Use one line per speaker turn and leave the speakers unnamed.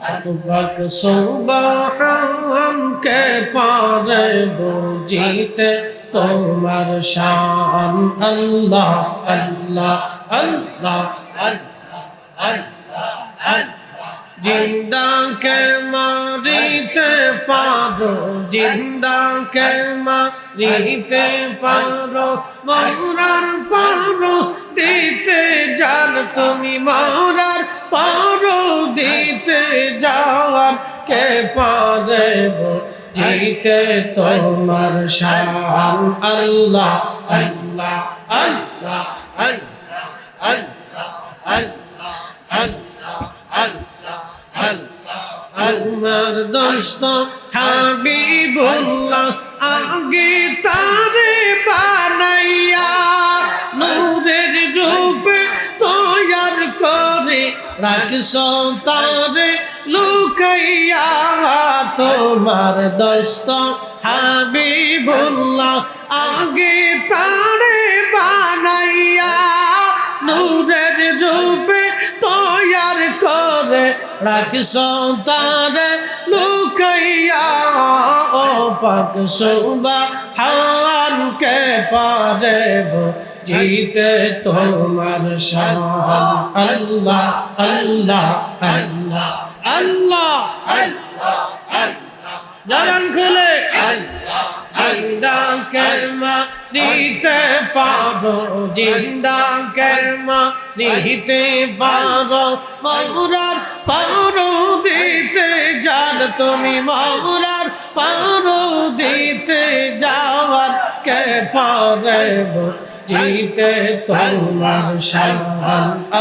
পাক সুবহান কে পারে বুঝিতে তোমার শান আল্লাহ আল্লাহ আল্লাহ জিন্দা কে মারিতে পারো জিন্দা কে মারিতে পারো মরার পারো দিতে যার তুমি মরার পারো দিতে যাওয়ার কে পারে জিতে তোমার শান আল্লাহ আল্লাহ আল্লাহ আল্লাহ আল্লাহ আল্লাহ আল্লাহ তোমার দোস্ত হাবিবুল্লাহ আগে তারে বানাইয়া নূরের রূপে তৈয়ার করে রাখছো তারে লুকাইয়া তোমার দোস্ত হাবিবুল্লাহ আগে তারে বানাইয়া নূরের রূপে তৈয়ার করে রাখছো তারে লুকাইয়া ও পাক সুবহান কে পারে জিতে তোমার শান আল্লাহ আল্লাহ আল্লাহ আল্লাহ আল্লাহ আল্লাহ জান খুলে আল্লাহ জিন্দা কে মারিতে পারো জিন্দা কে মারিতে পারো মরার পারো দিতে যার তুমি মরার পারো দিতে যাওয়ার কে পারে জিতে তোমার শান